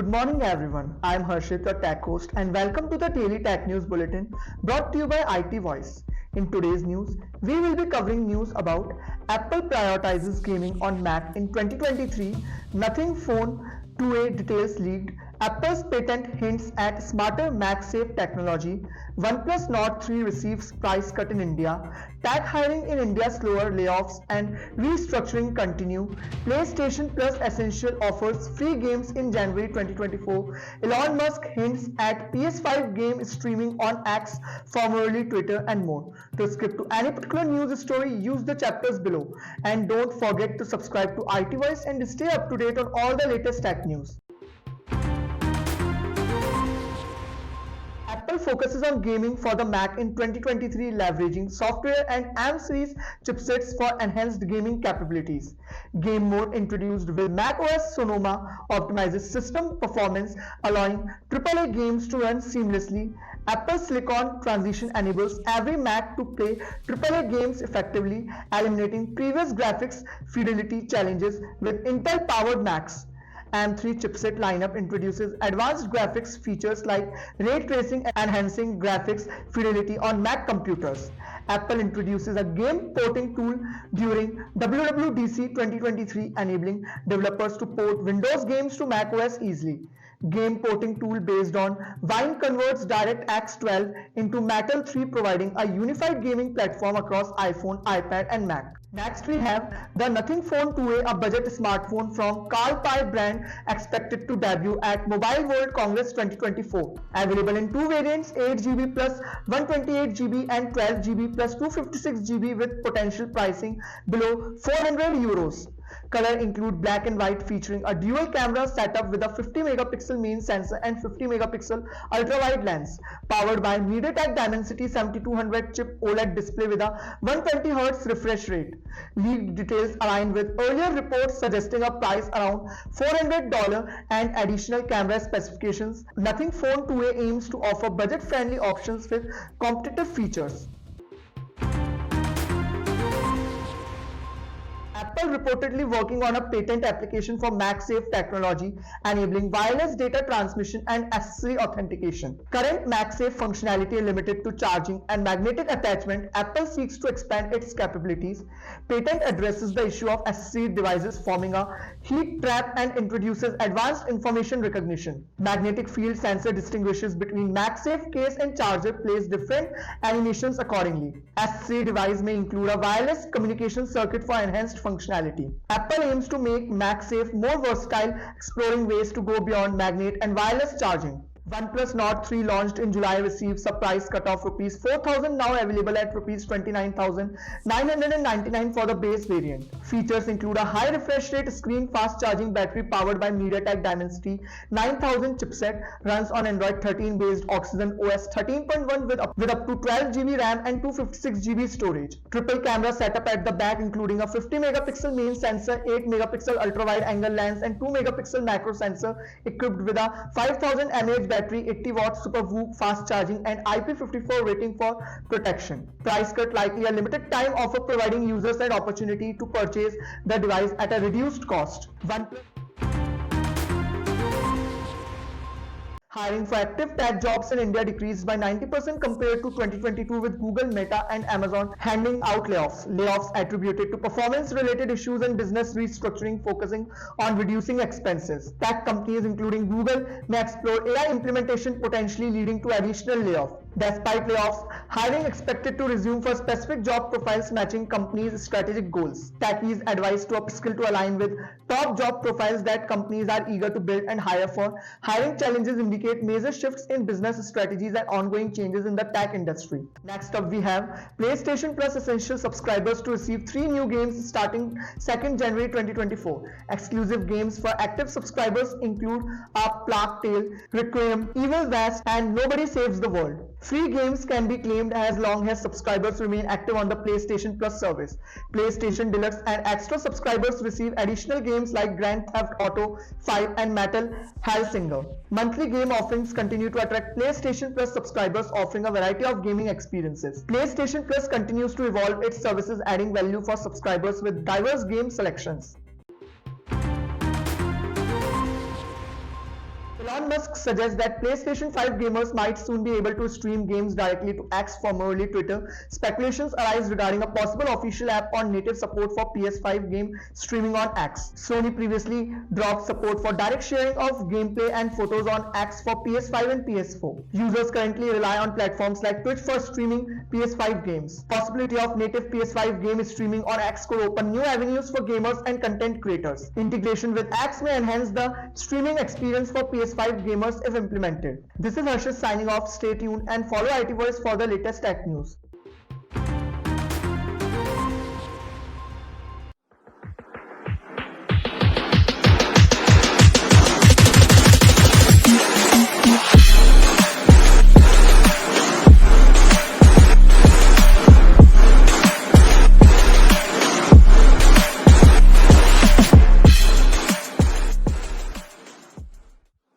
Good morning everyone. I am Harshit, your tech host, and welcome to the Daily Tech News Bulletin brought to you by IT Voice. In today's news, we will be covering news about Apple prioritizes gaming on Mac in 2023, Nothing Phone 2A details leaked, Apple's patent hints at smarter MagSafe technology, OnePlus Nord 3 receives price cut in India, tech hiring in India slower layoffs and restructuring continue, PlayStation Plus Essential offers free games in January 2024, Elon Musk hints at PS5 game streaming on X, formerly Twitter, and more. To skip to any particular news story, use the chapters below. And don't forget to subscribe to IT Voice and stay up to date on all the latest tech news. Apple focuses on gaming for the Mac in 2023, leveraging software and M-series chipsets for enhanced gaming capabilities. Game Mode, introduced with macOS Sonoma, optimizes system performance, allowing AAA games to run seamlessly. Apple Silicon Transition enables every Mac to play AAA games effectively, eliminating previous graphics fidelity challenges with Intel-powered Macs. M3 chipset lineup introduces advanced graphics features like ray tracing, enhancing graphics fidelity on Mac computers. Apple introduces a game porting tool during WWDC 2023, enabling developers to port Windows games to macOS easily. Game porting tool based on Wine converts DirectX 12 into Metal 3, providing a unified gaming platform across iPhone, iPad, and Mac. Next we have the Nothing Phone 2A, a budget smartphone from Carl Pei brand, expected to debut at Mobile World Congress 2024. Available in two variants, 8GB plus 128GB and 12GB plus 256GB, with potential pricing below 400 euros. Color include black and white, featuring a dual camera setup with a 50 megapixel main sensor and 50 megapixel ultra-wide lens. Powered by MediaTek Dimensity 7200 chip OLED display with a 120Hz refresh rate. Leaked details align with earlier reports suggesting a price around $400 and additional camera specifications. Nothing Phone 2A aims to offer budget-friendly options with competitive features. Apple reportedly working on a patent application for MagSafe technology, enabling wireless data transmission and accessory authentication. Current MagSafe functionality limited to charging and magnetic attachment. Apple seeks to expand its capabilities. Patent addresses the issue of accessory devices forming a heat trap and introduces advanced information recognition. Magnetic field sensor distinguishes between MagSafe case and charger, plays different animations accordingly. Accessory device may include a wireless communication circuit for enhanced functionality. Apple aims to make MagSafe more versatile, exploring ways to go beyond magnet and wireless charging. OnePlus Nord 3 launched in July receives a price cut of Rs 4,000, now available at Rs 29,999 for the base variant. Features include a high refresh rate screen, fast charging battery powered by MediaTek Dimensity 9000 chipset, runs on Android 13 based Oxygen OS 13.1 with up to 12GB RAM and 256GB storage. Triple camera setup at the back, including a 50 megapixel main sensor, 8 megapixel ultra wide angle lens and 2 megapixel macro sensor, equipped with a 5000 mAh battery, 80 watts super VOOC fast charging and IP54 rating for protection. Price cut likely a limited time offer, providing users an opportunity to purchase the device at a reduced cost. OnePlus hiring for active tech jobs in India decreased by 90% compared to 2022, with Google, Meta, and Amazon handing out layoffs. Layoffs attributed to performance-related issues and business restructuring, focusing on reducing expenses. Tech companies including Google may explore AI implementation, potentially leading to additional layoffs. Despite layoffs, hiring expected to resume for specific job profiles matching companies' strategic goals. Techies advised to upskill to align with top job profiles that companies are eager to build and hire for. Hiring challenges indicate major shifts in business strategies and ongoing changes in the tech industry. Next up, we have PlayStation Plus Essential subscribers to receive 3 new games starting 2nd January 2024. Exclusive games for active subscribers include A Plague Tale, Requiem, Evil West, and Nobody Saves the World. Free games can be claimed as long as subscribers remain active on the PlayStation Plus service. PlayStation Deluxe and Extra subscribers receive additional games like Grand Theft Auto 5 and Metal Hellsinger. Monthly game offerings continue to attract PlayStation Plus subscribers, offering a variety of gaming experiences. PlayStation Plus continues to evolve its services, adding value for subscribers with diverse game selections. Elon Musk suggests that PlayStation 5 gamers might soon be able to stream games directly to X, formerly Twitter. Speculations arise regarding a possible official app on native support for PS5 game streaming on X. Sony previously dropped support for direct sharing of gameplay and photos on X for PS5 and PS4. Users currently rely on platforms like Twitch for streaming PS5 games. Possibility of native PS5 game streaming on X could open new avenues for gamers and content creators. Integration with X may enhance the streaming experience for PS5 gamers if implemented. This is Harshit signing off. Stay tuned and follow IT Voice for the latest tech news.